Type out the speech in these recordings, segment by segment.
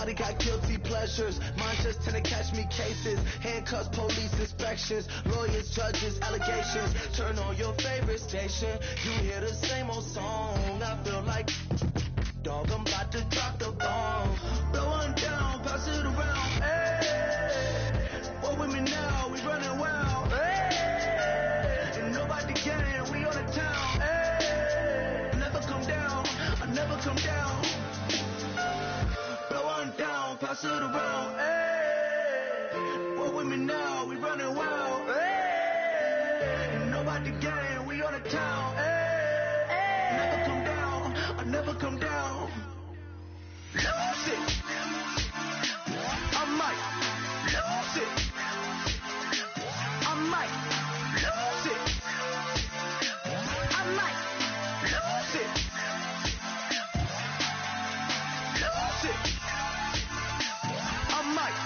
Everybody got guilty pleasures. Mine just tend to catch me cases. Handcuffs, police inspections, lawyers, judges, allegations. Turn on your favorite station. You hear the same old song. I feel like, dog, I'm about to drop the bomb. Blow one down, pass it around. Hey, what with me now? We running wild. Hey, and nobody gang. We on the town. Hey, never come down. I never come down. Blow one down, pass it around. Hey, what with me now? We running wild. Hey, and nobody gang. We on the town. Hey, never come down. I never come down. Lose it. I might lose it. I might lose it. I might lose it. Lose it. I might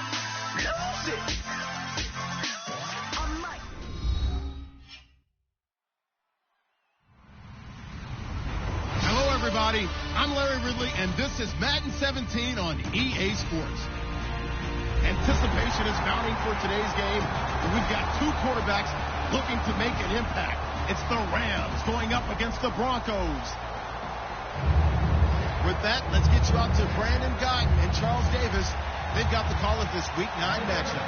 lose it. I might. Hello, everybody. I'm Larry Ridley, and this is Madden 17 on EA Sports. Anticipation is mounting for today's game, and we've got two quarterbacks looking to make an impact. It's the Rams going up against the Broncos. With that, let's get you out to Brandon Guyton and Charles Davis. They've got the call of this Week 9 matchup.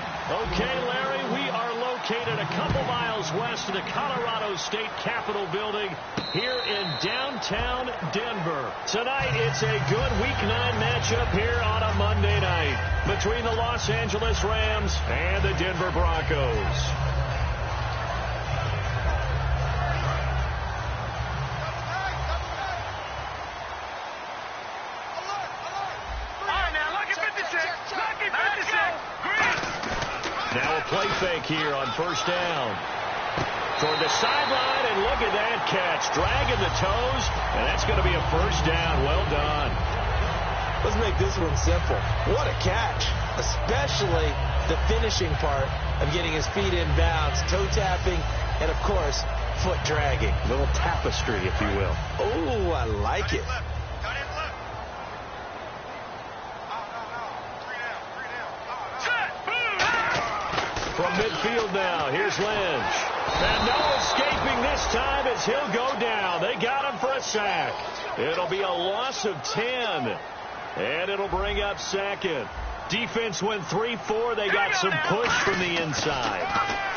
Okay, Larry, we are located a couple miles west of the Colorado State Capitol building here in downtown Denver. Tonight, it's a good Week 9 matchup here on a Monday night between the Los Angeles Rams and the Denver Broncos. Now a play fake here on first down. Toward the sideline, and look at that catch. Dragging the toes, and that's going to be a first down. Well done. Let's make this one simple. What a catch, especially the finishing part of getting his feet in bounds, toe tapping, and, of course, foot dragging. A little tapestry, if you will. Oh, I like it. From midfield now, here's Lynch. And no escaping this time as he'll go down. They got him for a sack. It'll be a loss of 10. And it'll bring up second. Defense went 3-4. They got some push from the inside.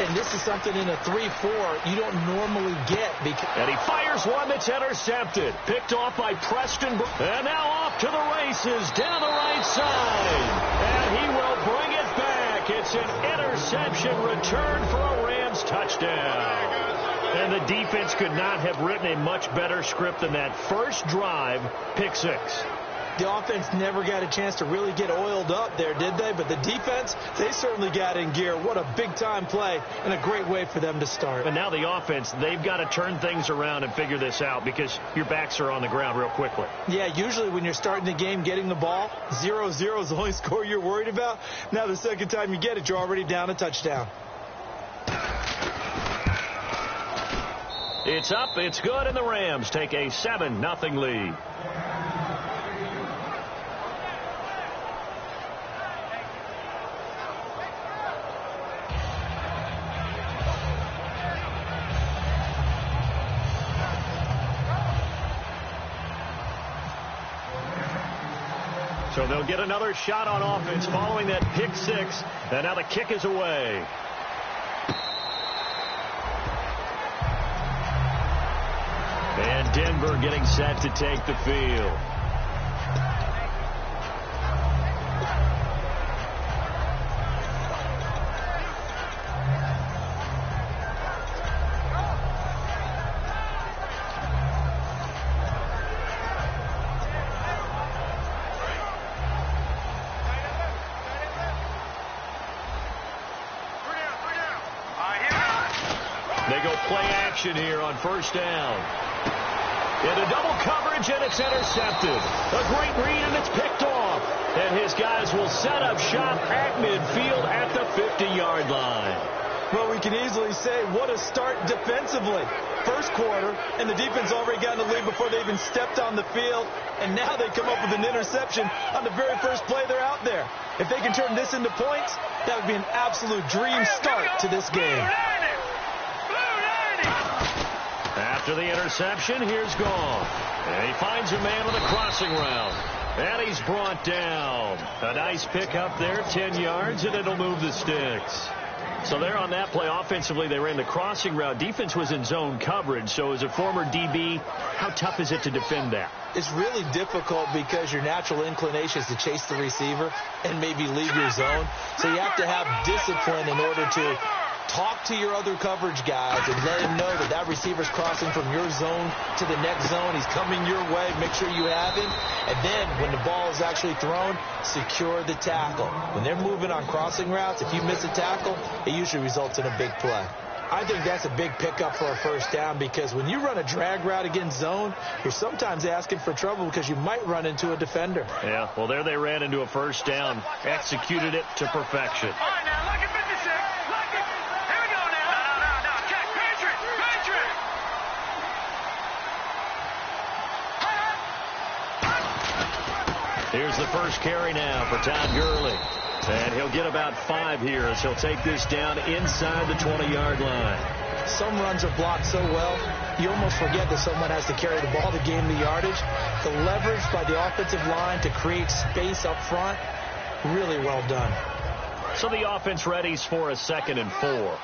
And this is something in a 3-4 you don't normally get. And he fires one that's intercepted. Picked off by Preston. And now off to the races down the right side. And he will bring it back. It's an interception return for a Rams touchdown. And the defense could not have written a much better script than that. First drive, pick six. The offense never got a chance to really get oiled up there, did they? But the defense, they certainly got in gear. What a big-time play and a great way for them to start. And now the offense, they've got to turn things around and figure this out because your backs are on the ground real quickly. Yeah, usually when you're starting the game getting the ball, 0-0 is the only score you're worried about. Now the second time you get it, you're already down a touchdown. It's up, it's good, and the Rams take a 7-0 lead. So they'll get another shot on offense following that pick six. And now the kick is away. And Denver getting set to take the field. They go play action here on first down. Into double coverage, and it's intercepted. A great read, and it's picked off. And his guys will set up shop at midfield at the 50-yard line. Well, we can easily say what a start defensively. First quarter, and the defense already got in the lead before they even stepped on the field, and now they come up with an interception on the very first play they're out there. If they can turn this into points, that would be an absolute dream start to this game. After the interception, here's Goff. And he finds a man on the crossing route. And he's brought down. A nice pick up there, 10 yards, and it'll move the sticks. So there on that play, offensively, they ran the crossing route. Defense was in zone coverage. So as a former DB, how tough is it to defend that? It's really difficult because your natural inclination is to chase the receiver and maybe leave your zone. So you have to have discipline in order to talk to your other coverage guys and let him know that that receiver's crossing from your zone to the next zone. He's coming your way. Make sure you have him. And then when the ball is actually thrown, secure the tackle. When they're moving on crossing routes, if you miss a tackle, it usually results in a big play. I think that's a big pickup for a first down because when you run a drag route against zone, you're sometimes asking for trouble because you might run into a defender. Yeah, well, there they ran into a first down, executed it to perfection. All right, now, look at 56. Look at, here we go now. No. Check, Patriot. Here's the first carry now for Todd Gurley. And he'll get about 5 here as he'll take this down inside the 20-yard line. Some runs are blocked so well, you almost forget that someone has to carry the ball to gain the yardage. The leverage by the offensive line to create space up front, really well done. So the offense readies for a 2nd and 4.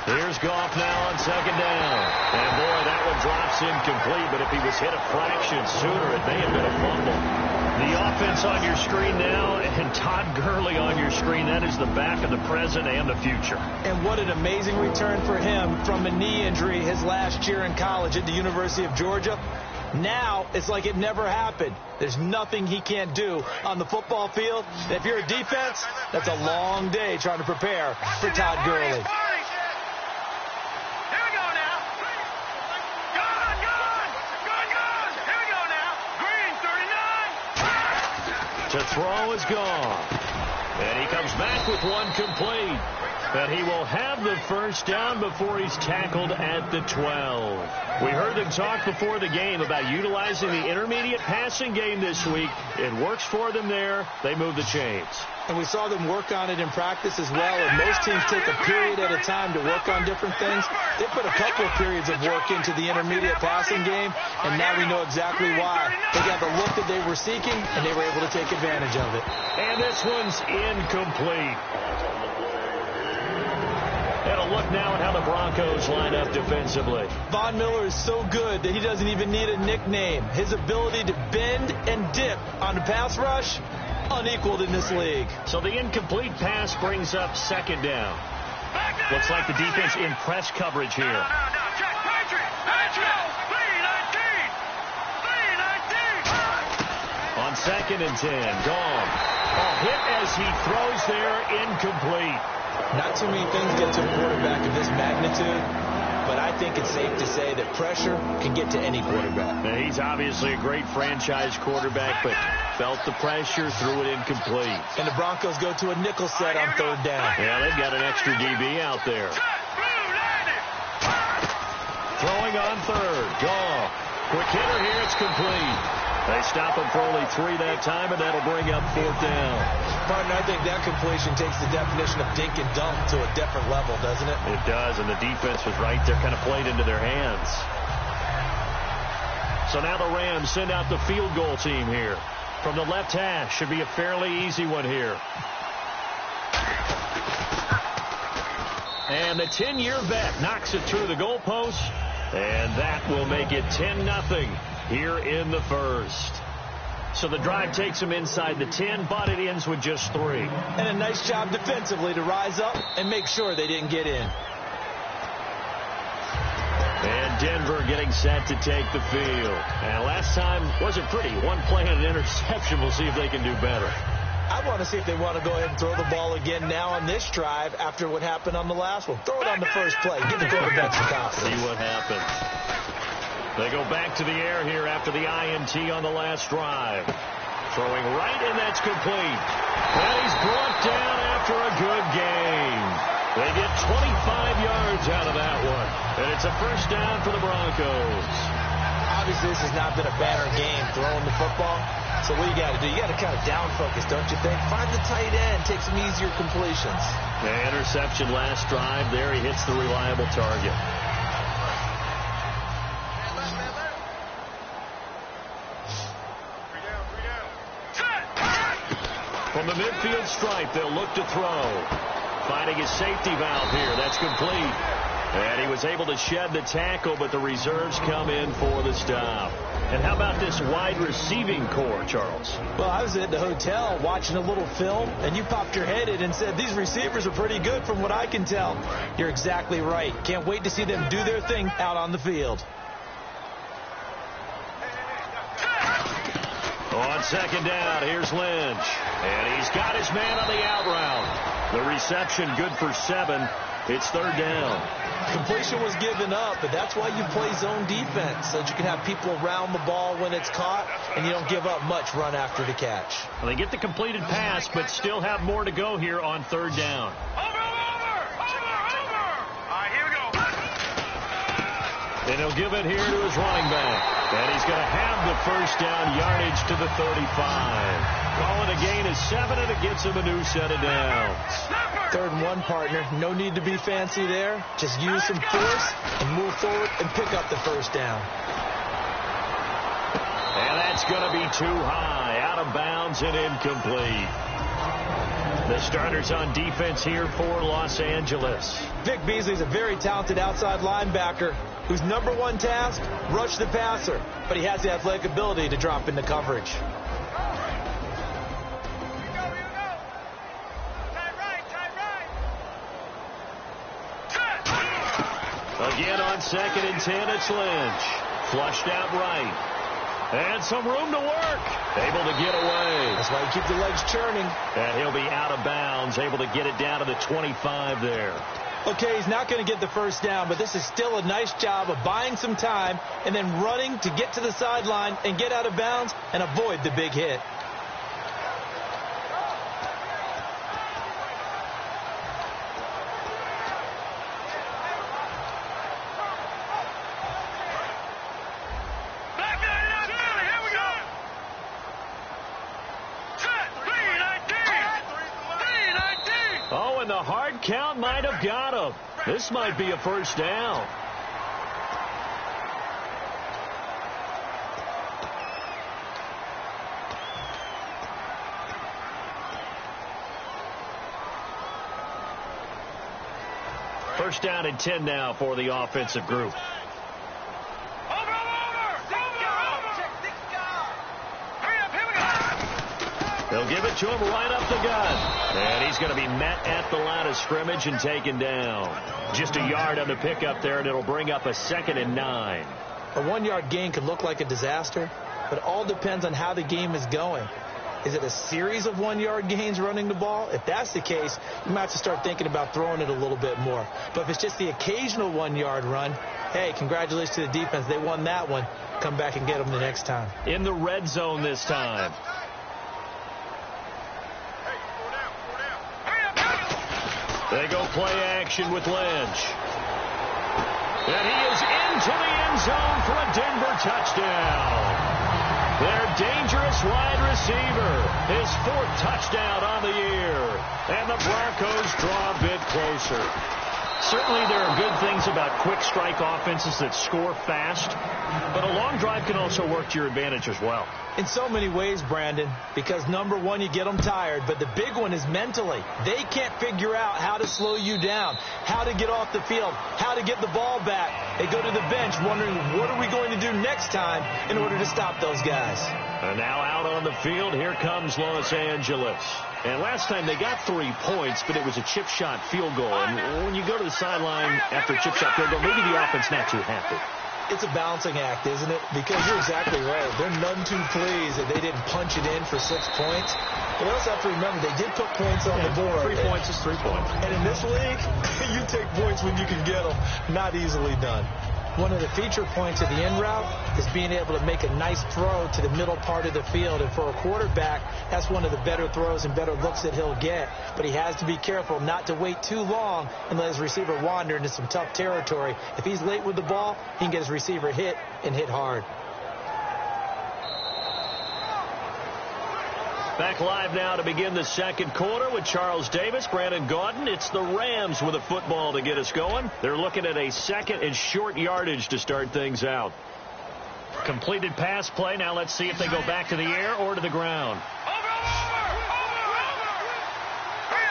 Here's Goff now on 2nd down. And, boy, that one drops incomplete. But if he was hit a fraction sooner, it may have been a fumble. The offense on your screen now and Todd Gurley on your screen. That is the back of the present and the future. And what an amazing return for him from a knee injury his last year in college at the University of Georgia. Now it's like it never happened. There's nothing he can't do on the football field. And if you're a defense, that's a long day trying to prepare for Todd Gurley. To throw is gone. And he comes back with one complete. And he will have the first down before he's tackled at the 12. We heard them talk before the game about utilizing the intermediate passing game this week. It works for them there. They move the chains. And we saw them work on it in practice as well. And most teams take a period at a time to work on different things. They put a couple of periods of work into the intermediate passing game, and now we know exactly why. They got the look that they were seeking, and they were able to take advantage of it. And this one's incomplete. And a look now at how the Broncos line up defensively. Von Miller is so good that he doesn't even need a nickname. His ability to bend and dip on the pass rush, unequaled in this league. So the incomplete pass brings up 2nd down. Looks like the defense in press coverage here. Check, Patriot. 3-19. On 2nd and 10, Goff. A hit as he throws there, incomplete. Not too many things get to a quarterback of this magnitude, but I think it's safe to say that pressure can get to any quarterback. Now, he's obviously a great franchise quarterback, but felt the pressure, threw it incomplete. And the Broncos go to a nickel set on 3rd down. Yeah, they've got an extra DB out there. Throwing on 3rd, Goff. Quick hitter here, it's complete. They stop him for only 3 that time, and that'll bring up 4th down. Partner, I think that completion takes the definition of dink and dunk to a different level, doesn't it? It does, and the defense was right there, kind of played into their hands. So now the Rams send out the field goal team here. From the left hash, should be a fairly easy one here. And the 10-year vet knocks it through the goalpost, and that will make it 10-0 here in the first. So the drive takes them inside the 10, but it ends with just 3. And a nice job defensively to rise up and make sure they didn't get in. And Denver getting set to take the field. And last time wasn't pretty. One play and an interception. We'll see if they can do better. I want to see if they want to go ahead and throw the ball again now on this drive after what happened on the last one. Throw it on the first play. Give the quarterback some confidence. See what happens. They go back to the air here after the INT on the last drive. Throwing right, and that's complete. And he's brought down after a good game. They get 25 yards out of that one. And it's a first down for the Broncos. Obviously, this has not been a banner game throwing the football. So what you got to do? You got to kind of down focus, don't you think? Find the tight end, take some easier completions. The interception last drive there. He hits the reliable target. From the midfield stripe, they'll look to throw. Finding his safety valve here. That's complete. And he was able to shed the tackle, but the reserves come in for the stop. And how about this wide receiving core, Charles? Well, I was at the hotel watching a little film, and you popped your head in and said, these receivers are pretty good from what I can tell. You're exactly right. Can't wait to see them do their thing out on the field. On second down, here's Lynch. And he's got his man on the out route. The reception good for 7. It's third down. Completion was given up, but that's why you play zone defense, so that you can have people around the ball when it's caught, and you don't give up much run after the catch. Well, they get the completed pass, but still have more to go here on third down. Over! All right, here we go. And he'll give it here to his running back. And he's going to have the first down yardage to the 35. Calling a gain of 7, and it gets him a new set of downs. 3rd and 1, partner. No need to be fancy there. Just use some force and move forward and pick up the first down. And that's going to be too high. Out of bounds and incomplete. The starters on defense here for Los Angeles. Vic Beasley's a very talented outside linebacker whose number 1 task, rush the passer. But he has the athletic ability to drop into coverage. Again on 2nd and 10, it's Lynch. Flushed out right. And some room to work. Able to get away. That's why you keep the legs churning. And he'll be out of bounds, able to get it down to the 25 there. Okay, he's not going to get the first down, but this is still a nice job of buying some time and then running to get to the sideline and get out of bounds and avoid the big hit. Count might have got him. This might be a first down. First down and 10 now for the offensive group. They'll give it to him right up the gut. And he's going to be met at the line of scrimmage and taken down. Just a yard on the pickup there, and it'll bring up a 2nd and 9. A 1-yard gain could look like a disaster, but it all depends on how the game is going. Is it a series of 1-yard gains running the ball? If that's the case, you might have to start thinking about throwing it a little bit more. But if it's just the occasional 1-yard run, hey, congratulations to the defense. They won that one. Come back and get them the next time. In the red zone this time. They go play action with Lynch. And he is into the end zone for a Denver touchdown. Their dangerous wide receiver. His 4th touchdown on the year. And the Broncos draw a bit closer. Certainly there are good things about quick strike offenses that score fast, but a long drive can also work to your advantage as well. In so many ways, Brandon, because number 1, you get them tired, but the big one is mentally. They can't figure out how to slow you down, how to get off the field, how to get the ball back. They go to the bench wondering, what are we going to do next time in order to stop those guys? And now out on the field, here comes Los Angeles. And last time they got 3 points, but it was a chip shot field goal. And when you go to the sideline after a chip shot field goal, maybe the offense not too happy. It's a balancing act, isn't it? Because you're exactly right. They're none too pleased that they didn't punch it in for 6 points. But we also have to remember they did put points on the board. 3 points is 3 points. And in this league, you take points when you can get them. Not easily done. One of the feature points of the in route is being able to make a nice throw to the middle part of the field. And for a quarterback, that's one of the better throws and better looks that he'll get. But he has to be careful not to wait too long and let his receiver wander into some tough territory. If he's late with the ball, he can get his receiver hit and hit hard. Back live now to begin the second quarter with Charles Davis, Brandon Gaudin. It's the Rams with a football to get us going. They're looking at a second and short yardage to start things out. Completed pass play. Now let's see if they go back to the air or to the ground. Over.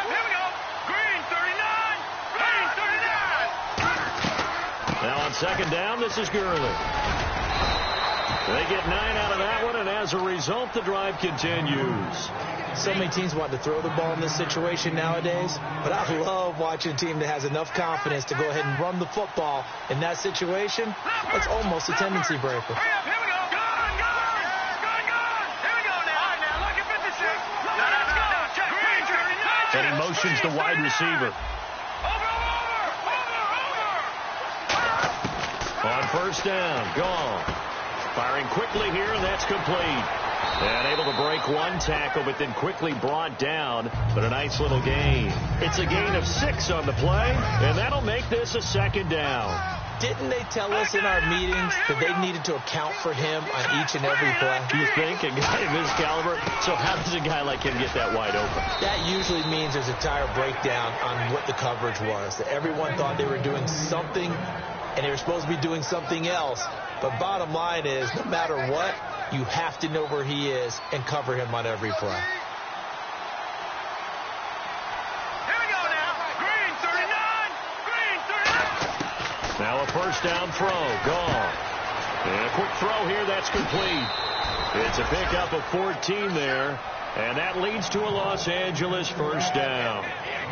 Here we go. Green 39. Now on second down, this is Gurley. They get 9 out of that one, and as a result, the drive continues. So many teams want to throw the ball in this situation nowadays, but I love watching a team that has enough confidence to go ahead and run the football. In that situation, that's almost a tendency breaker. Here we go. Gone. Here we go now. All right, now, look at 56. Let's go. Check. Green 39. And he motions the wide receiver. Over. On first down, gone. Firing quickly here, and that's complete. And able to break one tackle, but then quickly brought down. But a nice little gain. It's a gain of 6 on the play, and that'll make this a second down. Didn't they tell us in our meetings that they needed to account for him on each and every play? You think? A guy of his caliber? So how does a guy like him get that wide open? That usually means there's a entire breakdown on what the coverage was. That everyone thought they were doing something, and they were supposed to be doing something else. But bottom line is, no matter what, you have to know where he is and cover him on every play. Here we go now. Green 39. Now a first down throw. Gone. And a quick throw here. That's complete. It's a pickup of 14 there. And that leads to a Los Angeles first down.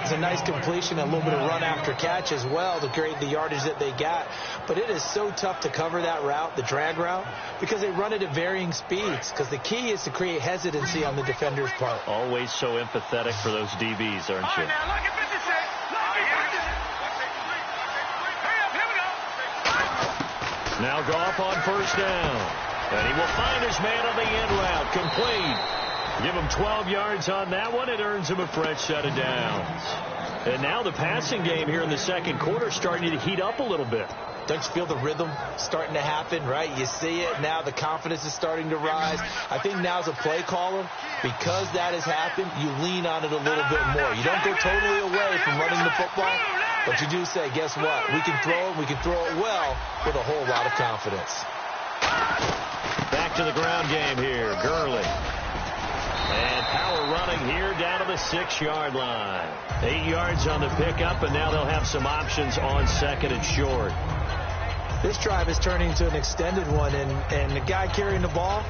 It's a nice completion, a little bit of run after catch as well to create the yardage that they got. But it is so tough to cover that route, the drag route, because they run it at varying speeds. Because the key is to create hesitancy on the defender's part. Always so empathetic for those DBs, aren't you? All right, now look at 56. Here we go. Now Goff on first down. And he will find his man on the end route. Complete. Give him 12 yards on that one. It earns him a fresh set of downs. And now the passing game here in the second quarter starting to heat up a little bit. Don't you feel the rhythm starting to happen, right? You see it now. The confidence is starting to rise. I think now as a play caller, because that has happened, you lean on it a little bit more. You don't go totally away from running the football, but you do say, guess what? We can throw it. We can throw it well with a whole lot of confidence. Back to the ground game here. Gurley. And power running here down to the 6-yard line. 8 yards on the pickup, and now they'll have some options on second and short. This drive is turning into an extended one, and the guy carrying the ball,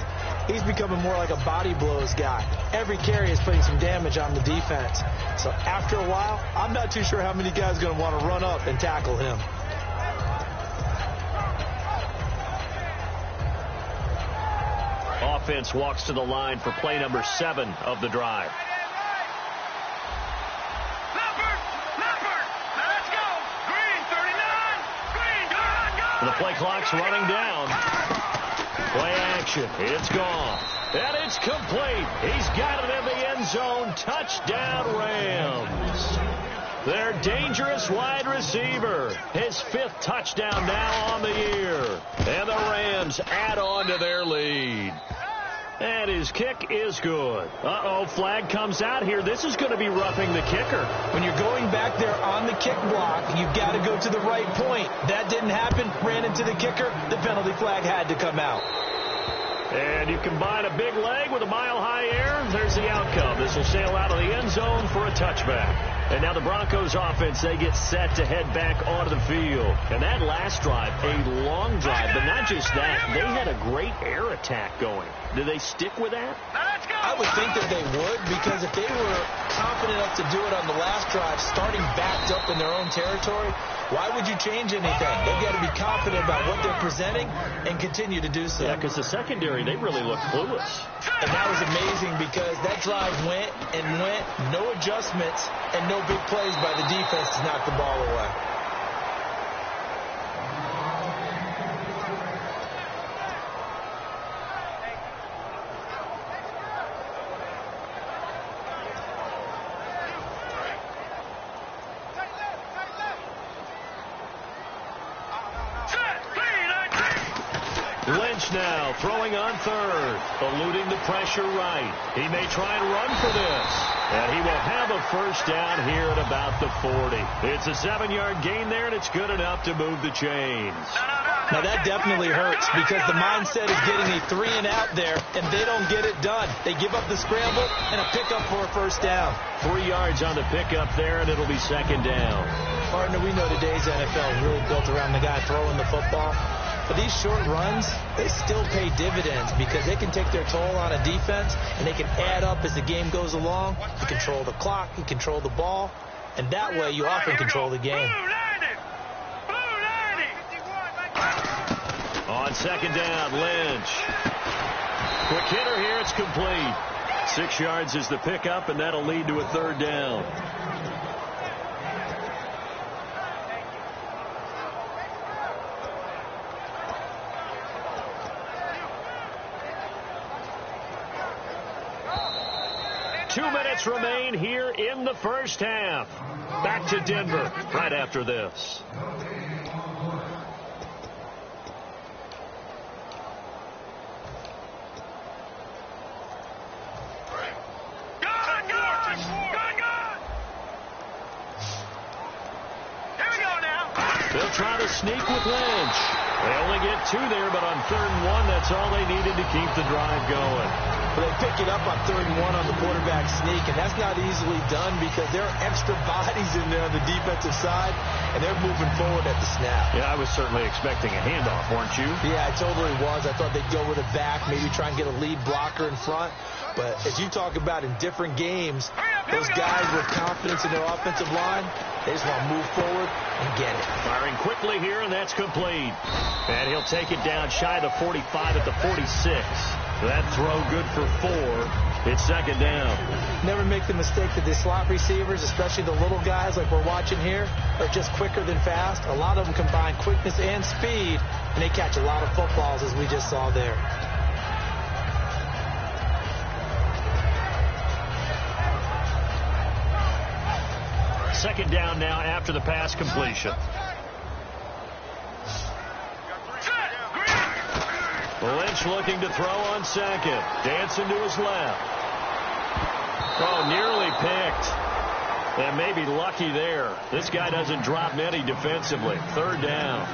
he's becoming more like a body blows guy. Every carry is putting some damage on the defense. So after a while, I'm not too sure how many guys are going to want to run up and tackle him. Offense walks to the line for play number 7 of the drive. Leopard. Now let's go. Green 39. Green, go. The play clock's running down. Play action. It's gone. And it's complete. He's got it in the end zone. Touchdown, Rams. Their dangerous wide receiver. His 5th touchdown now on the year. And the Rams add on to their lead. And his kick is good. Uh-oh, flag comes out here. This is going to be roughing the kicker. When you're going back there on the kick block, you've got to go to the right point. That didn't happen. Ran into the kicker. The penalty flag had to come out. And you combine a big leg with a mile-high air, there's the outcome. This will sail out of the end zone for a touchback. And now the Broncos offense, they get set to head back onto the field. And that last drive, a long drive, but not just that, they had a great air attack going. Do they stick with that? Let's go. I would think that they would, because if they were confident enough to do it on the last drive, starting backed up in their own territory, why would you change anything? They've got to be confident about what they're presenting and continue to do so. Yeah, because the secondary, they really look clueless. And that was amazing because that drive went and went, no adjustments, and no big plays by the defense to knock the ball away. Lynch now throwing on third, eluding the pressure right. He may try and run for this. And he will have a first down here at about the 40. It's a 7-yard gain there, and it's good enough to move the chains. Now that definitely hurts because the mindset is getting a 3-and-out there, and they don't get it done. They give up the scramble and a pickup for a first down. 3 yards on the pickup there, and it'll be second down. Partner, we know today's NFL is really built around the guy throwing the football. But these short runs, they still pay dividends because they can take their toll on a defense, and they can add up as the game goes along. You control the clock, you control the ball, and that way you often control the game. On second down, Lynch. Quick hitter here, it's complete. 6 yards is the pickup, and that'll lead to a third down. Remain here in the first half. Back to Denver right after this. They'll try to sneak with Lynch. They only get 2 there, but on 3rd and 1, that's all they needed to keep the drive going. But they pick it up on 3rd and 1 on the quarterback sneak, and that's not easily done because there are extra bodies in there on the defensive side, and they're moving forward at the snap. Yeah, I was certainly expecting a handoff, weren't you? Yeah, I totally was. I thought they'd go with a back, maybe try and get a lead blocker in front. But as you talk about in different games, those guys with confidence in their offensive line, they just want to move forward and get it. Firing quickly here, and that's complete. And he'll take it down shy of the 45 at the 46. That throw good for 4. It's second down. Never make the mistake that the slot receivers, especially the little guys like we're watching here, are just quicker than fast. A lot of them combine quickness and speed, and they catch a lot of footballs as we just saw there. Second down now after the pass completion. Lynch looking to throw on second. Dancing to his left. Oh, nearly picked. And maybe lucky there. This guy doesn't drop many defensively. 3rd down.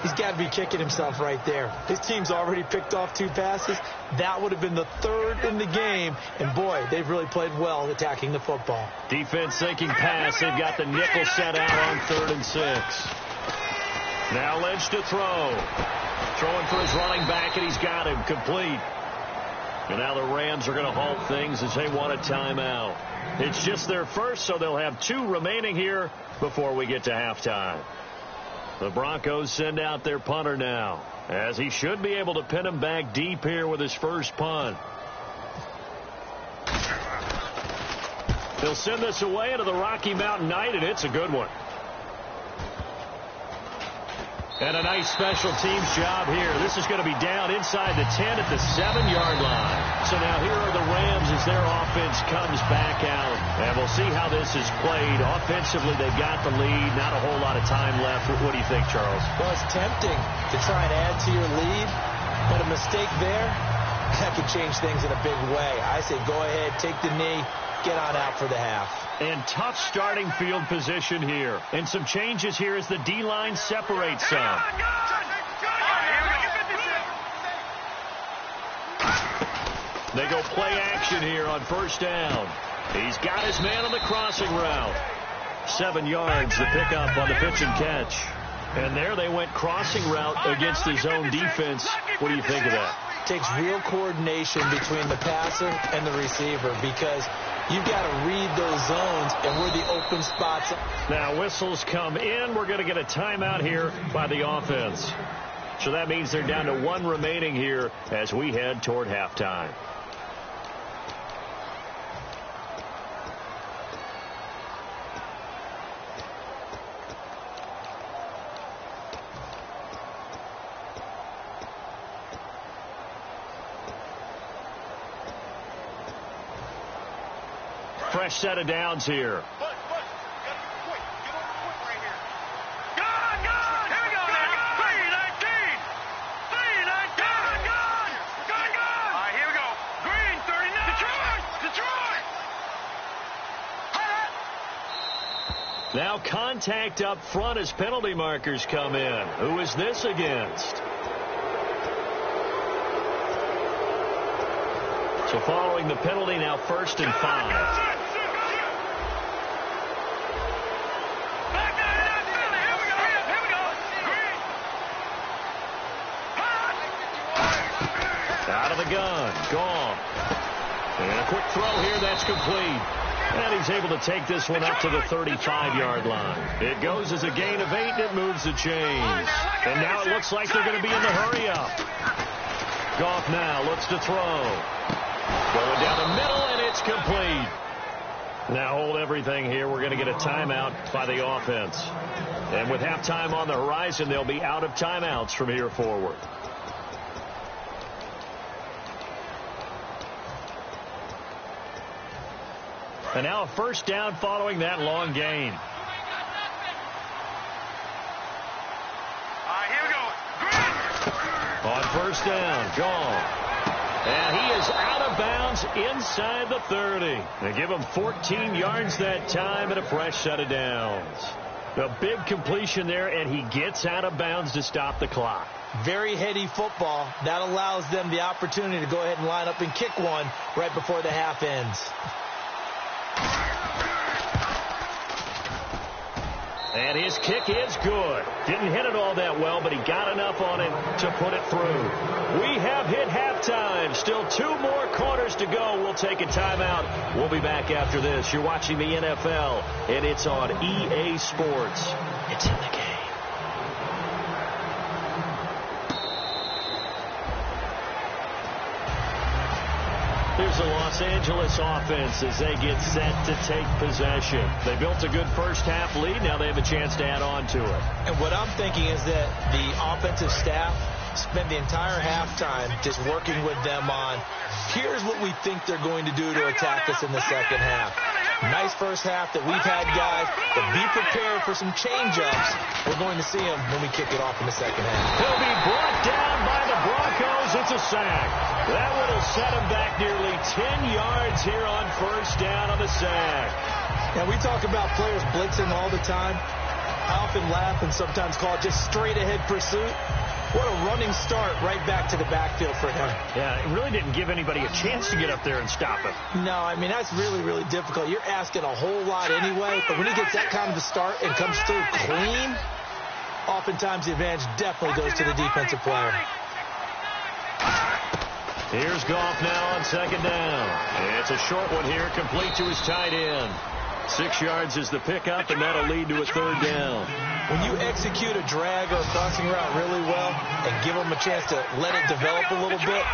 He's got to be kicking himself right there. His team's already picked off 2 passes. That would have been the 3rd in the game. And, boy, they've really played well attacking the football. Defense thinking pass. They've got the nickel set out on 3rd and 6. Now Lynch to throw. Throwing for his running back, and he's got him complete. And now the Rams are going to halt things as they want a timeout. It's just their first, so they'll have 2 remaining here before we get to halftime. The Broncos send out their punter now, as he should be able to pin him back deep here with his first punt. They'll send this away into the Rocky Mountain night, and it's a good one. And a nice special teams job here. This is going to be down inside the 10 at the 7-yard line. So now here are the Rams as their offense comes back out. And we'll see how this is played. Offensively, they've got the lead. Not a whole lot of time left. What do you think, Charles? Well, it's tempting to try and add to your lead. But a mistake there, that could change things in a big way. I say go ahead, take the knee, get on out for the half. And tough starting field position here. And some changes here as the D-line separates some. They go play action here on 1st down. He's got his man on the crossing route. 7 yards the pickup on the pitch and catch. And there they went crossing route against his own defense. What do you think of that? Takes real coordination between the passer and the receiver because you've got to read those zones and where the open spots are. Now whistles come in. We're going to get a timeout here by the offense. So that means they're down to 1 remaining here as we head toward halftime. Fresh set of downs here. Now contact up front as penalty markers come in. Who is this against? So following the penalty, now 1st and 5. Out of the gun. Gone. And a quick throw here. That's complete. And he's able to take this one up to the 35-yard line. It goes as a gain of 8, and it moves the chains. And now it looks like they're going to be in the hurry-up. Goff now looks to throw. Going down the middle, and it's complete. Now hold everything here. We're going to get a timeout by the offense. And with halftime on the horizon, they'll be out of timeouts from here forward. And now a first down following that long gain. Here we go. On first down, gone. And he is out of bounds inside the 30. They give him 14 yards that time and a fresh set of downs. A big completion there, and he gets out of bounds to stop the clock. Very heady football. That allows them the opportunity to go ahead and line up and kick one right before the half ends. And his kick is good. Didn't hit it all that well, but he got enough on it to put it through. We have hit halftime. Still 2 more quarters to go. We'll take a timeout. We'll be back after this. You're watching the NFL, and it's on EA Sports. It's in the game. Here's the Los Angeles offense as they get set to take possession. They built a good first half lead. Now they have a chance to add on to it. And what I'm thinking is that the offensive staff spent the entire halftime just working with them on, here's what we think they're going to do to attack us in the second half. Nice first half that we've had, guys, but be prepared for some change-ups. We're going to see them when we kick it off in the second half. He'll be brought down by the Broncos. It's a sack. That one will set him back nearly 10 yards here on first down on the sack. Now, we talk about players blitzing all the time. I often laugh and sometimes call it just straight-ahead pursuit. What a running start right back to the backfield for him. Yeah, it really didn't give anybody a chance to get up there and stop him. No, I mean, that's really, really difficult. You're asking a whole lot anyway, but when he gets that kind of a start and comes through clean, oftentimes the advantage definitely goes to the defensive player. Here's Goff now on second down. It's a short one here, complete to his tight end. 6 yards is the pickup, and that'll lead to a third down. When you execute a drag or a crossing route really well and give them a chance to let it develop a little bit,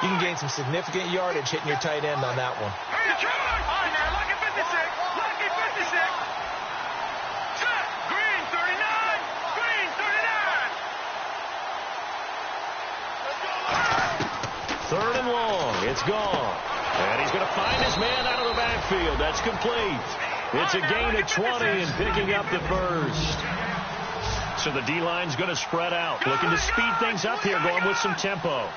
you can gain some significant yardage hitting your tight end on that one. Lucky 56. Lucky 56. Green 39. Green 39. Third and long. It's gone. And he's going to find his man out of the backfield. That's complete. It's a gain of 20 and picking up the first. So the D-line's going to spread out. Looking to speed things up here, going with some tempo.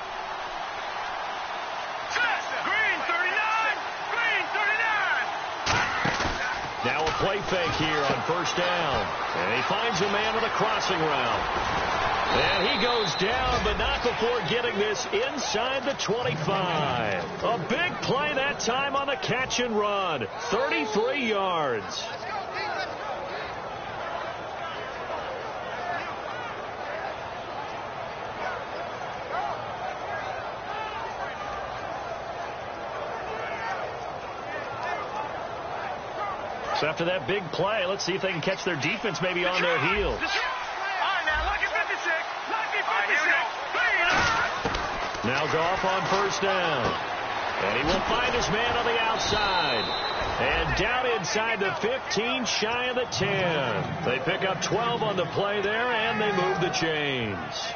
Green 39. Green 39. Now a play fake here on first down. And he finds a man with a crossing route. And he goes down, but not before getting this inside the 25. A big play that time on the catch and run. 33 yards. So after that big play, let's see if they can catch their defense maybe on their heels. Now Goff on first down. And he will find his man on the outside. And down inside the 15, shy of the 10. They pick up 12 on the play there, and they move the chains.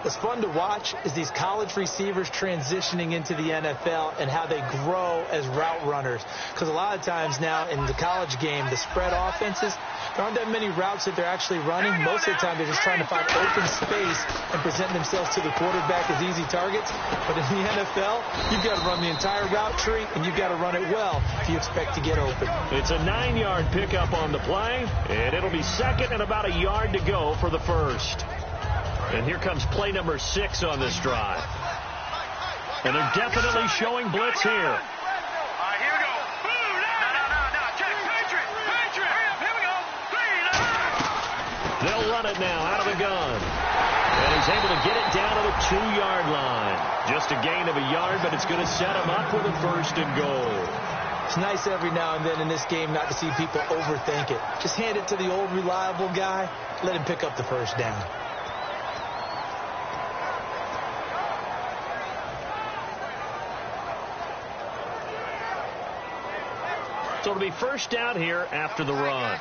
What's fun to watch is these college receivers transitioning into the NFL and how they grow as route runners. Because a lot of times now in the college game, the spread offenses, there aren't that many routes that they're actually running. Most of the time, they're just trying to find open space and present themselves to the quarterback as easy targets. But in the NFL, you've got to run the entire route tree, and you've got to run it well if you expect to get open. It's a 9-yard pickup on the play, and it'll be second and about a yard to go for the first. And here comes play number 6 on this drive. And they're definitely showing blitz here. All right, here we go. No. Check. Patriot. Hurry up. Here we go. They'll run it now out of the gun. And he's able to get it down to the 2-yard line. Just a gain of a yard, but it's going to set him up with a first and goal. It's nice every now and then in this game not to see people overthink it. Just hand it to the old reliable guy. Let him pick up the first down. So it'll be first down here after the run.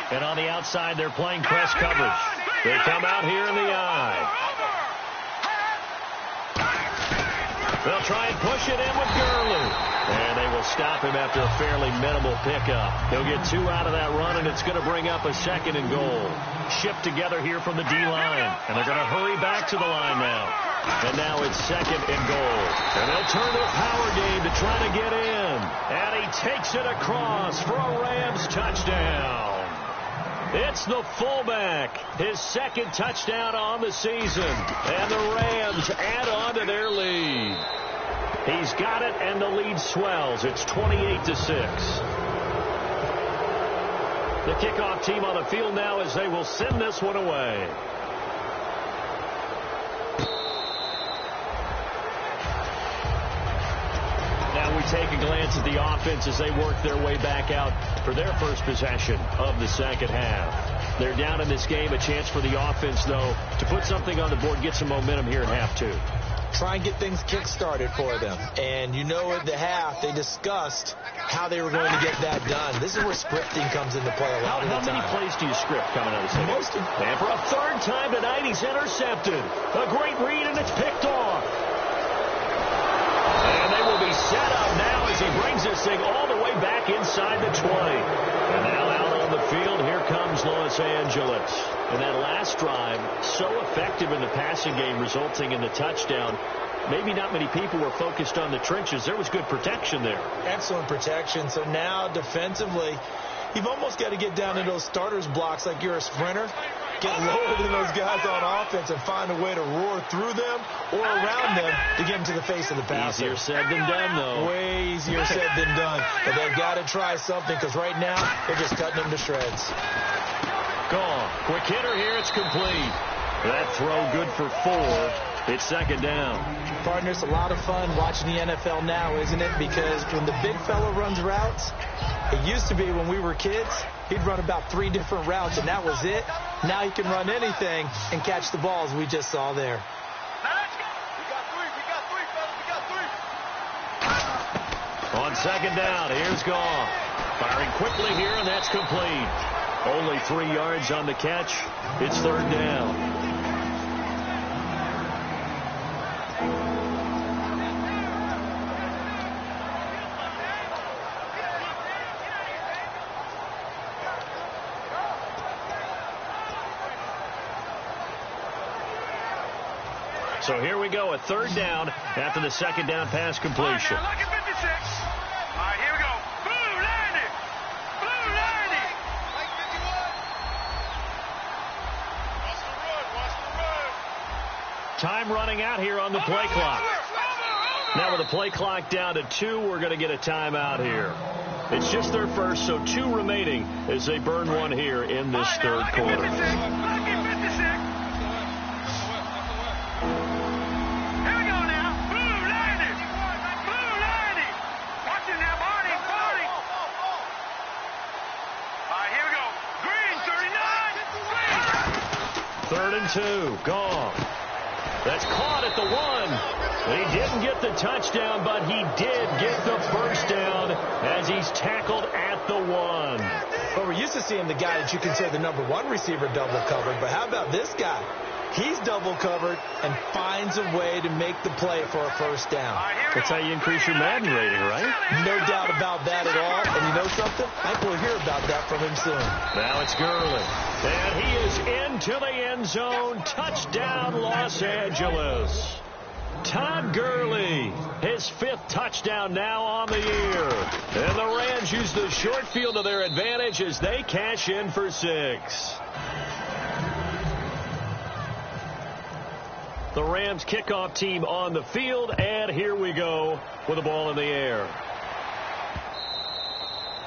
And on the outside, they're playing press coverage. They come out here in the eye. They'll try and push it in with Gurley. And they will stop him after a fairly minimal pickup. He'll get 2 out of that run, and it's going to bring up a second and goal. Shipped together here from the D-line. And they're going to hurry back to the line now. And now it's second and goal. And they'll turn their power game to try to get in. And he takes it across for a Rams touchdown. It's the fullback, his second touchdown on the season. And the Rams add on to their lead. He's got it, and the lead swells. It's 28-6. The kickoff team on the field now as they will send this one away. Now we take a glance at the offense as they work their way back out for their first possession of the second half. They're down in this game. A chance for the offense, though, to put something on the board, get some momentum here in half 2. Try and get things kick-started for them. And you know at the half, they discussed how they were going to get that done. This is where scripting comes into play a lot of the time. How many plays do you script coming out of the second? Most of them. And for a third time tonight, he's intercepted. A great read, and it's picked off. And they will be set up now as he brings this thing all the way back inside the 20. And now out on the field, here comes Los Angeles. And that last drive, so effective in the passing game, resulting in the touchdown. Maybe not many people were focused on the trenches. There was good protection there. Excellent protection. So now defensively, you've almost got to get down to those starters blocks like you're a sprinter. Get lower than those guys on offense and find a way to roar through them or around them to get them to the face of the passer. Easier said than done, though. Way easier said than done. But they've got to try something because right now they're just cutting them to shreds. Gone. Quick hitter here. It's complete. That throw good for 4. It's second down. Partner, it's a lot of fun watching the NFL now, isn't it? Because when the big fella runs routes, it used to be when we were kids, he'd run about 3 different routes, and that was it. Now he can run anything and catch the balls we just saw there. On second down, here's Goff. Firing quickly here, and that's complete. Only 3 yards on the catch. It's third down. So here we go, a third down after the second down pass completion. Look at 56. All right, here we go. Blue 90. Blue 90. Like 51. Watch the run. Time running out here on the play clock. Now with the play clock down to 2, we're going to get a timeout here. It's just their first, so 2 remaining as they burn one here in this third quarter. Third and 2, gone. That's caught at the 1. He didn't get the touchdown, but he did get the first down as he's tackled at the 1. Well, we're used to seeing the guy that you consider the number one receiver double covered, but how about this guy? He's double covered and finds a way to make the play for a first down. That's how you increase your Madden rating, right? No doubt about that at all. And you know something? I think we'll hear about that from him soon. Now it's Gurley. And he is into the end zone. Touchdown, Los Angeles. Todd Gurley, his 5th touchdown now on the year. And the Rams use the short field to their advantage as they cash in for 6. The Rams kickoff team on the field, and here we go with the ball in the air.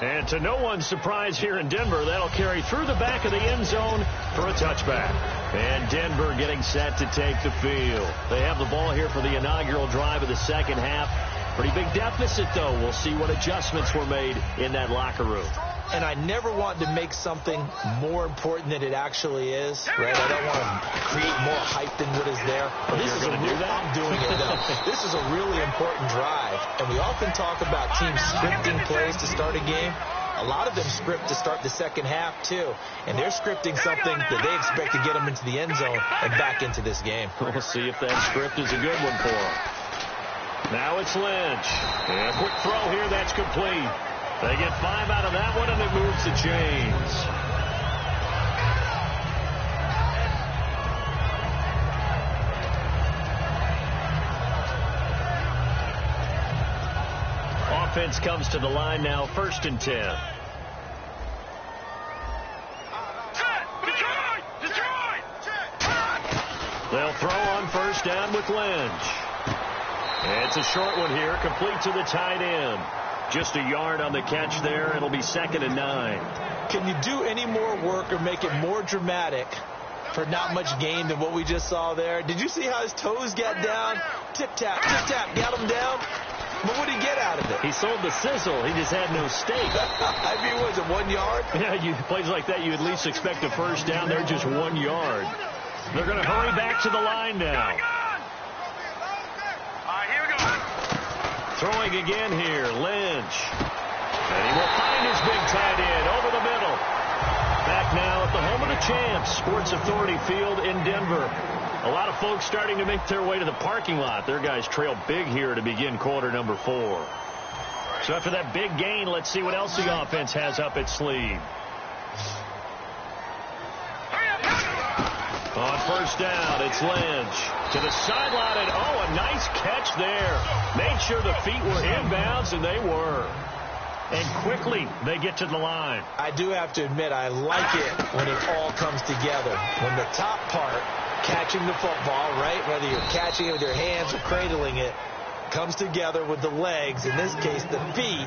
And to no one's surprise here in Denver, that'll carry through the back of the end zone for a touchback. And Denver getting set to take the field. They have the ball here for the inaugural drive of the second half. Pretty big deficit, though. We'll see what adjustments were made in that locker room. And I never want to make something more important than it actually is, right? I don't want to create more hype than what is there. But this is I'm doing it, though. This is a really important drive. And we often talk about teams scripting plays to start a game. A lot of them script to start the second half, too. And they're scripting something that they expect to get them into the end zone and back into this game. We'll see if that script is a good one for them. Now it's Lynch. And a quick throw here, that's complete. They get 5 out of that one, and it moves the chains. Offense comes to the line now, 1st and 10. They'll throw on 1st down with Lynch. And it's a short one here, complete to the tight end. Just a yard on the catch there. It'll be 2nd and 9. Can you do any more work or make it more dramatic for not much gain than what we just saw there? Did you see how his toes got down? Tip-tap, got him down. But what did he get out of it? He sold the sizzle. He just had no steak. I mean, was it 1 yard? Yeah, plays like that, you at least expect a first down. They're just 1 yard. They're going to hurry back to the line now. Throwing again here, Lynch. And he will find his big tight end over the middle. Back now at the home of the champs, Sports Authority Field in Denver. A lot of folks starting to make their way to the parking lot. Their guys trail big here to begin quarter number 4. So after that big gain, let's see what else the offense has up its sleeve. On 1st down, it's Lynch to the sideline, and a nice catch there. Made sure the feet were inbounds, and they were. And quickly, they get to the line. I do have to admit, I like it when it all comes together. When the top part, catching the football, right, whether you're catching it with your hands or cradling it, comes together with the legs, in this case the feet,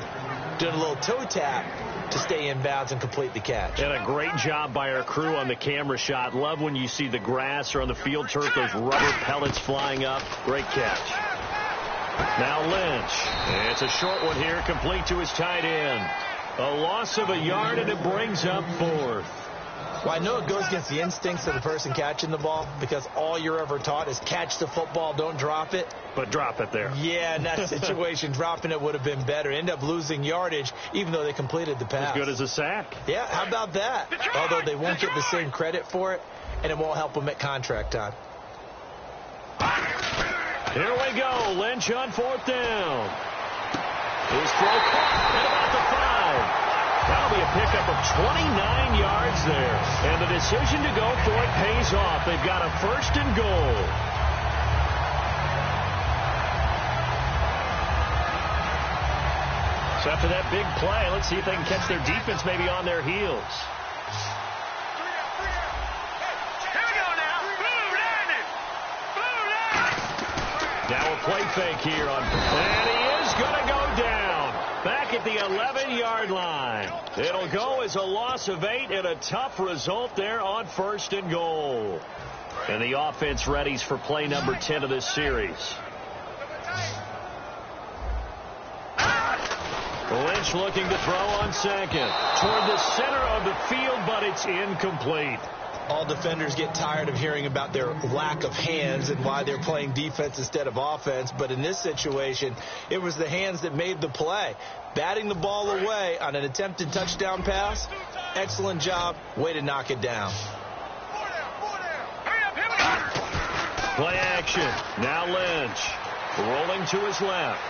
doing a little toe tap to stay in bounds and complete the catch. And a great job by our crew on the camera shot. Love when you see the grass or on the field turf, those rubber pellets flying up. Great catch. Now Lynch. And it's a short one here, complete to his tight end. A loss of a yard, and it brings up 4th. Well, I know it goes against the instincts of the person catching the ball because all you're ever taught is catch the football, don't drop it. But drop it there. Yeah, in that situation, dropping it would have been better. End up losing yardage, even though they completed the pass. As good as a sack. Yeah, how about that? Although they won't get the same credit for it, and it won't help them at contract time. Here we go. Lynch on 4th down. His throw caught at about the 5. That'll be a pickup of 29 yards there. And the decision to go for it pays off. They've got a 1st and goal. So after that big play, let's see if they can catch their defense maybe on their heels. Now a play fake here on, and he is going to go down back at the 11-yard line. It'll go as a loss of 8 and a tough result there on 1st and goal. And the offense readies for play number 10 of this series. Lynch looking to throw on 2nd. Toward the center of the field, but it's incomplete. All defenders get tired of hearing about their lack of hands and why they're playing defense instead of offense. But in this situation, it was the hands that made the play. Batting the ball away on an attempted touchdown pass. Excellent job. Way to knock it down. Play action. Now Lynch. Rolling to his left.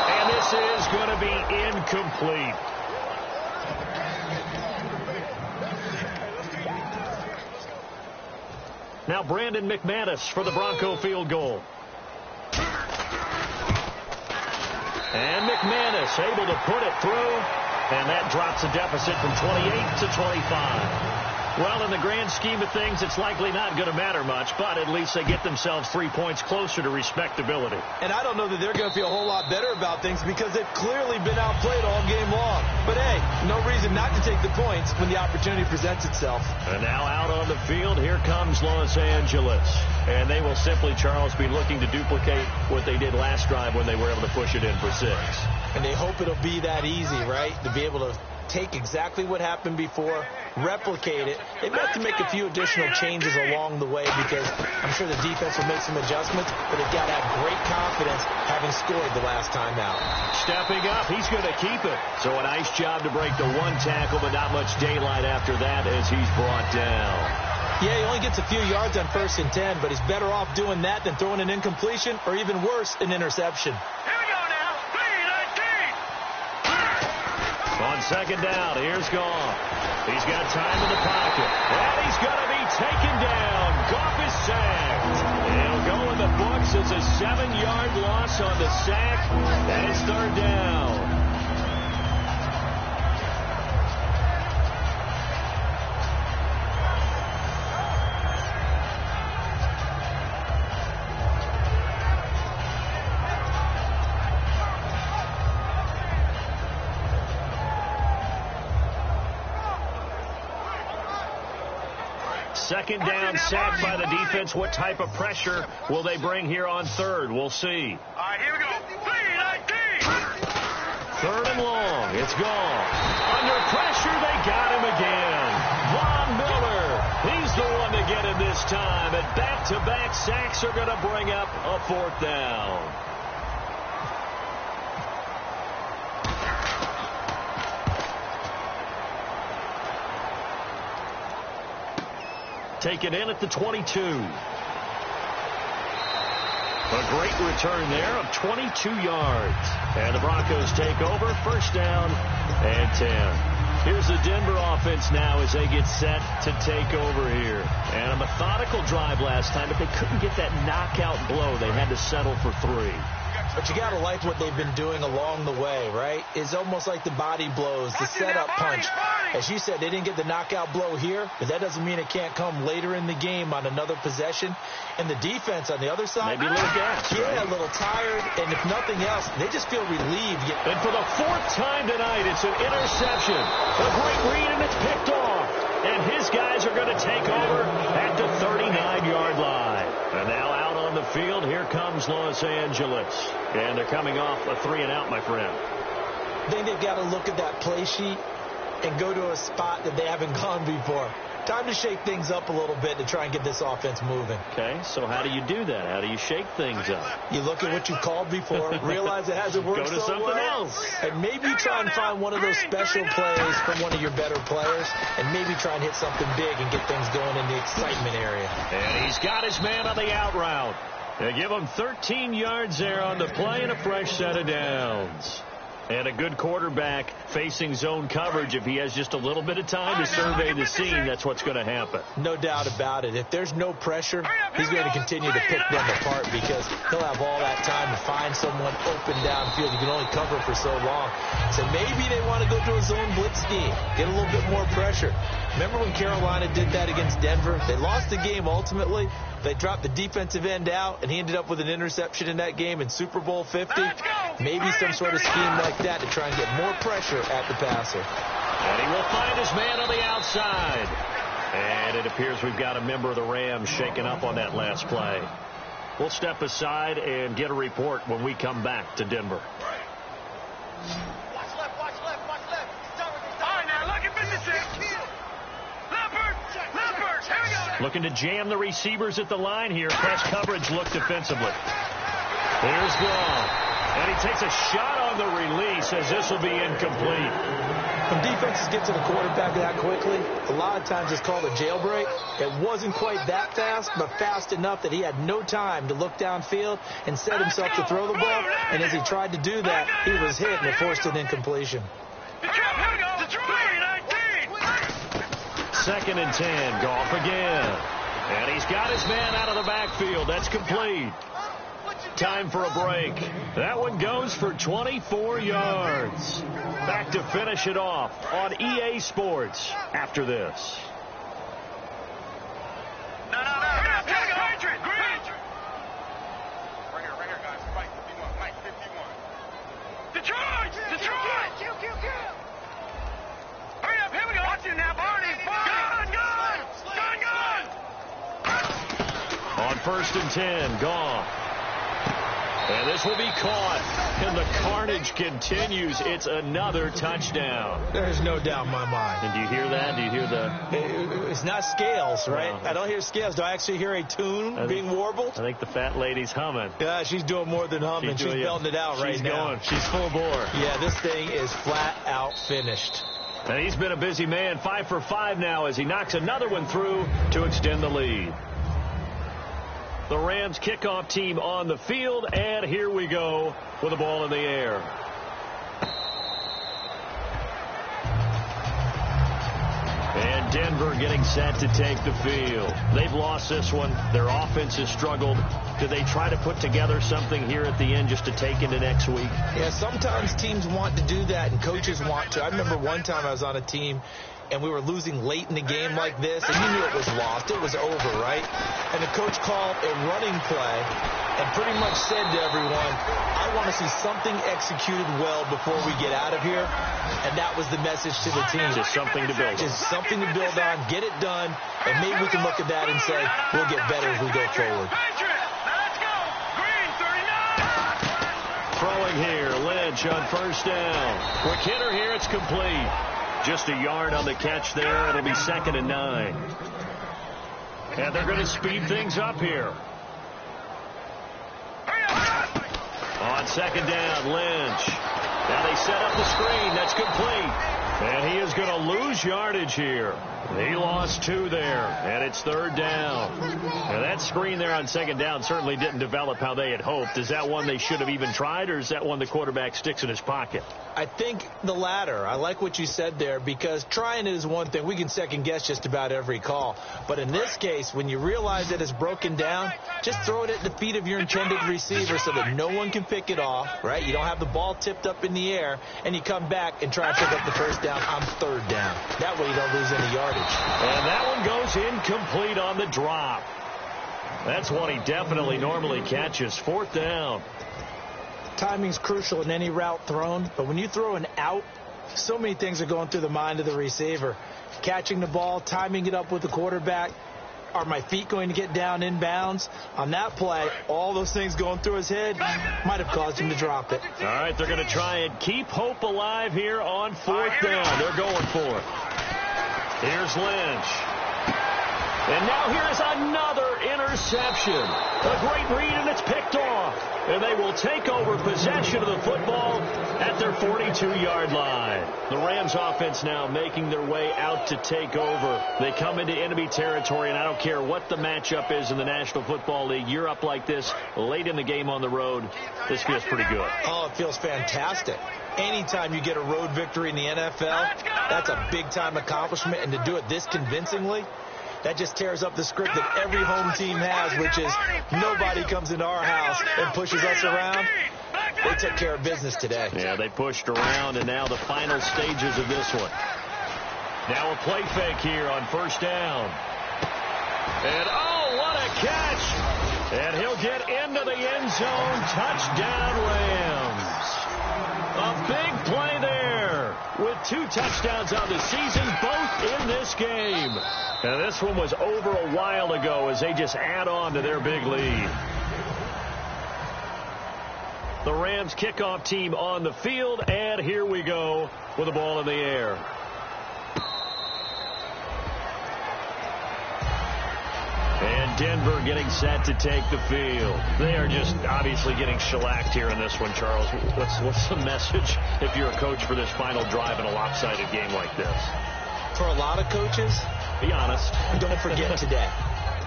And this is going to be incomplete. Now Brandon McManus for the Bronco field goal. And McManus able to put it through. And that drops the deficit from 28 to 25. Well, in the grand scheme of things, it's likely not going to matter much, but at least they get themselves 3 points closer to respectability. And I don't know that they're going to feel a whole lot better about things because they've clearly been outplayed all game long. But, hey, no reason not to take the points when the opportunity presents itself. And now out on the field, here comes Los Angeles. And they will simply, Charles, be looking to duplicate what they did last drive when they were able to push it in for 6. And they hope it'll be that easy, right, to be able to take exactly what happened before, replicate it. They may have to make a few additional changes along the way because I'm sure the defense will make some adjustments, but they've got to have great confidence having scored the last time out. Stepping up, he's going to keep it. So a nice job to break the one tackle, but not much daylight after that as he's brought down. Yeah, he only gets a few yards on 1st and 10, but he's better off doing that than throwing an incompletion or even worse, an interception. Here we go now. 3-19. On 2nd down, here's Goff. He's got time in the pocket. And he's going to be taken down. Goff is sacked. It'll go in the books as a 7-yard loss on the sack. And it's 3rd down. Second down, sacked by the defense. What type of pressure will they bring here on 3rd? We'll see. All right, here we go. 3-19. 3rd and long. It's gone. Under pressure, they got him again. Von Miller. He's the one to get him this time. And back-to-back sacks are going to bring up a 4th down. Taken in at the 22. A great return there of 22 yards. And the Broncos take over. 1st down and 10. Here's the Denver offense now as they get set to take over here. And a methodical drive last time, but they couldn't get that knockout blow. They had to settle for 3. But you got to like what they've been doing along the way, right? It's almost like the body blows, the setup punch. As you said, they didn't get the knockout blow here, but that doesn't mean it can't come later in the game on another possession. And the defense on the other side, maybe a little gassed, yeah, right? A little tired. And if nothing else, they just feel relieved. And for the 4th time tonight, it's an interception. A great read, and it's picked off. And his guys are going to take over at the 39-yard line. And now out on the field, here comes Los Angeles. And they're coming off a 3-and-out, my friend. I think they've got to look at that play sheet and go to a spot that they haven't gone before. Time to shake things up a little bit to try and get this offense moving. Okay, so how do you do that? How do you shake things up? You look at what you called before, realize it hasn't worked Go to so something well, else. and maybe try and find one of those special plays from one of your better players, and maybe try and hit something big and get things going in the excitement area. And he's got his man on the out route. They give him 13 yards there on the play and a fresh set of downs. And a good quarterback facing zone coverage. If he has just a little bit of time to survey the scene, that's what's going to happen. No doubt about it. If there's no pressure, he's going to continue to pick them apart because he'll have all that time to find someone open downfield. You can only cover for so long. So maybe they want to go to a zone blitz scheme, get a little bit more pressure. Remember when Carolina did that against Denver? They lost the game ultimately. They dropped the defensive end out, and he ended up with an interception in that game in Super Bowl 50. Maybe some sort of scheme like that to try and get more pressure at the passer. And he will find his man on the outside. And it appears we've got a member of the Rams shaking up on that last play. We'll step aside and get a report when we come back to Denver. Watch left, watch left, watch left. All right, now look at 56. Looking to jam the receivers at the line here. Press coverage look defensively. Here's Gronk. And he takes a shot on the release as this will be incomplete. When defenses get to the quarterback that quickly, a lot of times it's called a jailbreak. It wasn't quite that fast, but fast enough that he had no time to look downfield and set himself to throw the ball. And as he tried to do that, he was hit and it forced an incompletion. Second and 10, Goff again. And he's got his man out of the backfield. That's complete. Time for a break. That one goes for 24 yards. Back to finish it off on EA Sports after this. No. Right here, guys. Mike 51. Detroit! Hurry up, here we go. Watch it now, Barney. Gun! On first and 10, Goff. And this will be caught. And the carnage continues. It's another touchdown. There's no doubt in my mind. And do you hear that? Do you hear the... It's not scales, right? No. I don't hear scales. Do I actually hear a tune being warbled? I think the fat lady's humming. Yeah, she's doing more than humming. She's belting it out right now. She's going. She's full bore. Yeah, this thing is flat out finished. And he's been a busy man. 5 for 5 now as he knocks another one through to extend the lead. The Rams kickoff team on the field, and here we go with the ball in the air. And Denver getting set to take the field. They've lost this one. Their offense has struggled. Do they try to put together something here at the end just to take into next week? Yeah, sometimes teams want to do that, and coaches want to. I remember one time I was on a team, and we were losing late in the game like this, and you knew it was lost. It was over, right? And the coach called a running play and pretty much said to everyone, I want to see something executed well before we get out of here. And that was the message to the team. Just something to build on. Just something to build on, get it done, and maybe we can look at that and say, we'll get better as we go forward. Let's go. Green 39. Throwing here, Lynch on first down. Quick hitter here, it's complete. Just a yard on the catch there. It'll be 2nd and 9. And they're going to speed things up here. On 2nd down, Lynch. Now they set up the screen. That's complete. And he is going to lose yardage here. He lost 2 there, and it's 3rd down. Now that screen there on 2nd down certainly didn't develop how they had hoped. Is that one they should have even tried, or is that one the quarterback sticks in his pocket? I think the latter. I like what you said there, because trying it is one thing. We can second guess just about every call. But in this case, when you realize that it's broken down, just throw it at the feet of your intended receiver so that no one can pick it off, right? You don't have the ball tipped up in the air, and you come back and try to pick up the first down on 3rd down. That way you don't lose any yardage. And that one goes incomplete on the drop. That's one he definitely normally catches. 4th down. Timing's crucial in any route thrown, but when you throw an out, so many things are going through the mind of the receiver. Catching the ball, timing it up with the quarterback. Are my feet going to get down inbounds? On that play, all those things going through his head might have caused him to drop it. All right, they're going to try and keep hope alive here on 4th down. They're going for it. Here's Lynch. And now here's another interception. A great read, and it's picked off. And they will take over possession of the football at their 42-yard line. The Rams offense now making their way out to take over. They come into enemy territory, and I don't care what the matchup is in the National Football League. You're up like this late in the game on the road. This feels pretty good. Oh, it feels fantastic. Anytime you get a road victory in the NFL, that's a big-time accomplishment, and to do it this convincingly, that just tears up the script that every home team has, which is nobody comes into our house and pushes us around. They took care of business today. Yeah, they pushed around, and now the final stages of this one. Now a play fake here on 1st down. And, oh, what a catch! And he'll get into the end zone. Touchdown, Rams. A big play there with 2 touchdowns on the season, both in this game. And this one was over a while ago as they just add on to their big lead. The Rams kickoff team on the field, and here we go with the ball in the air. Denver getting set to take the field. They are just obviously getting shellacked here in this one, Charles. What's the message if you're a coach for this final drive in a lopsided game like this? For a lot of coaches, be honest. Don't forget today.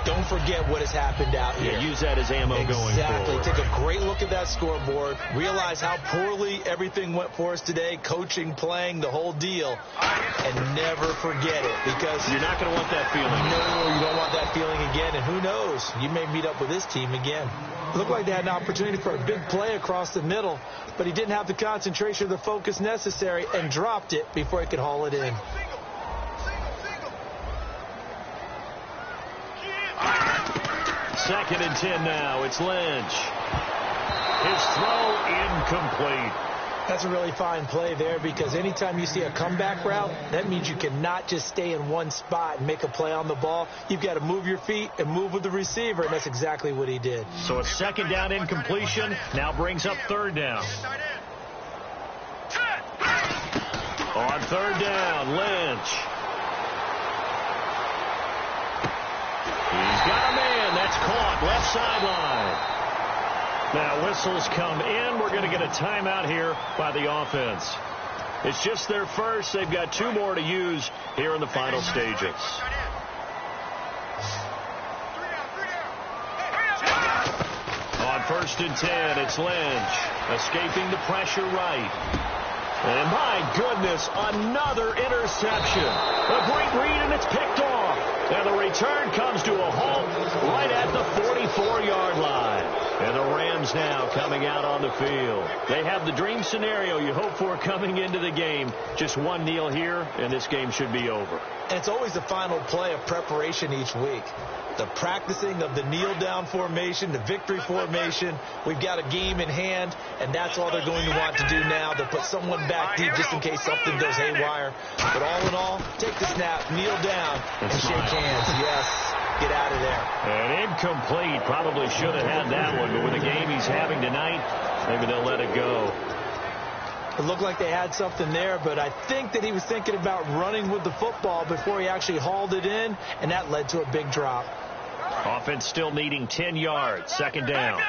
Don't forget what has happened out here. Yeah, use that as ammo going forward. Exactly. Take a great look at that scoreboard. Realize how poorly everything went for us today. Coaching, playing, the whole deal. And never forget it, because you're not going to want that feeling. No, you don't want that feeling again. And who knows? You may meet up with this team again. It looked like they had an opportunity for a big play across the middle, but he didn't have the concentration or the focus necessary and dropped it before he could haul it in. Second and 10 now. It's Lynch. His throw incomplete. That's a really fine play there, because anytime you see a comeback route, that means you cannot just stay in one spot and make a play on the ball. You've got to move your feet and move with the receiver, and that's exactly what he did. So a second down incompletion now brings up third down. On third down, Lynch. He's got a man. That's caught. Left sideline. Now whistles come in. We're going to get a timeout here by the offense. It's just their first. They've got two more to use here in the final stages. On first and 10, it's Lynch. Escaping the pressure right. And my goodness, another interception. A great read, and it's picked off. And the return comes to a halt right at the 44-yard line. And the Rams now coming out on the field. They have the dream scenario you hope for coming into the game. Just one kneel here, and this game should be over. And it's always the final play of preparation each week. The practicing of the kneel-down formation, the victory formation. We've got a game in hand, and that's all they're going to want to do now. They'll put someone back deep just in case something goes haywire. But all in all, take the snap, kneel down, and shake hands. Yes, get out of there. And incomplete. Probably should have had that one, but with the game he's having tonight, maybe they'll let it go. It looked like they had something there, but I think that he was thinking about running with the football before he actually hauled it in, and that led to a big drop. Offense still needing 10 yards. Second down.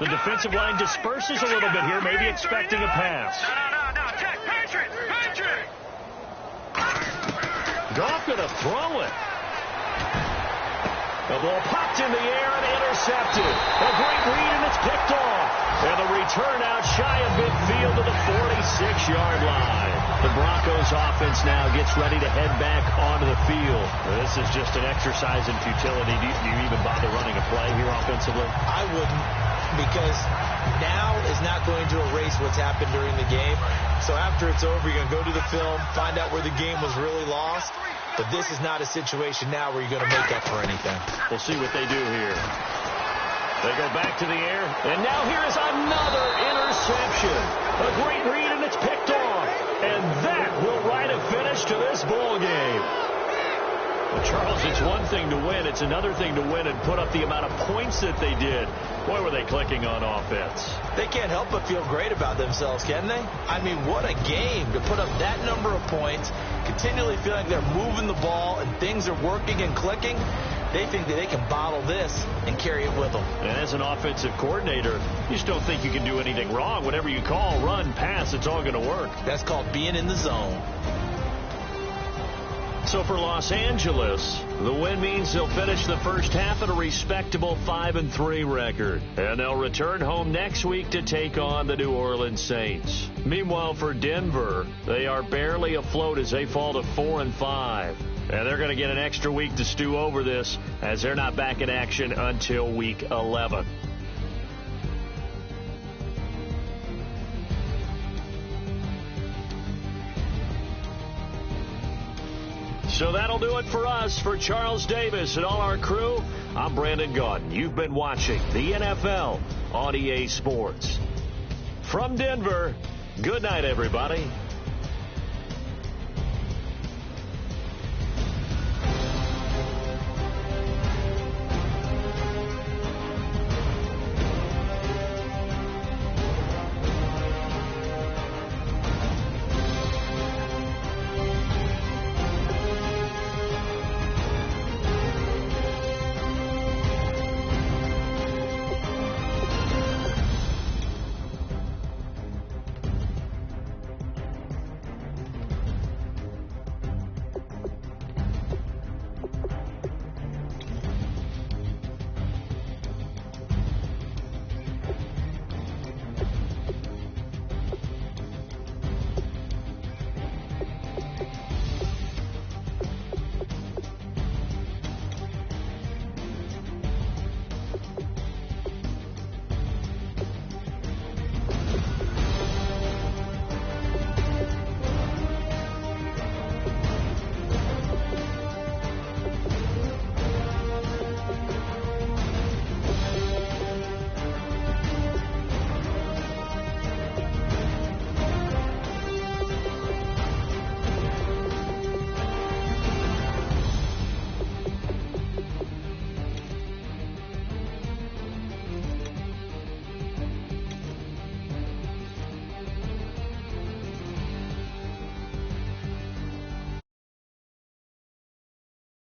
The defensive line disperses a little bit here, maybe expecting a pass. Goff going to throw it. The ball popped in the air and intercepted. A great read, and it's picked off. And the return out shy of midfield to the 46-yard line. The Broncos offense now gets ready to head back onto the field. This is just an exercise in futility. Do you even bother running a play here offensively? I wouldn't, because now is not going to erase what's happened during the game. So after it's over, you're going to go to the film, find out where the game was really lost. But this is not a situation now where you're going to make up for anything. We'll see what they do here. They go back to the air, and now here is another interception. A great read, and it's picked off. And that will write a finish to this ball game. Well, Charles, it's one thing to win. It's another thing to win and put up the amount of points that they did. Boy, were they clicking on offense. They can't help but feel great about themselves, can they? I mean, what a game to put up that number of points, continually feeling like they're moving the ball and things are working and clicking. They think that they can bottle this and carry it with them. And as an offensive coordinator, you just don't think you can do anything wrong. Whatever you call, run, pass, it's all going to work. That's called being in the zone. So for Los Angeles, the win means they'll finish the first half at a respectable 5-3 record. And they'll return home next week to take on the New Orleans Saints. Meanwhile, for Denver, they are barely afloat as they fall to 4-5. And they're going to get an extra week to stew over this, as they're not back in action until week 11. So that'll do it for us. For Charles Davis and all our crew, I'm Brandon Gaudin. You've been watching the NFL on EA Sports. From Denver, good night, everybody.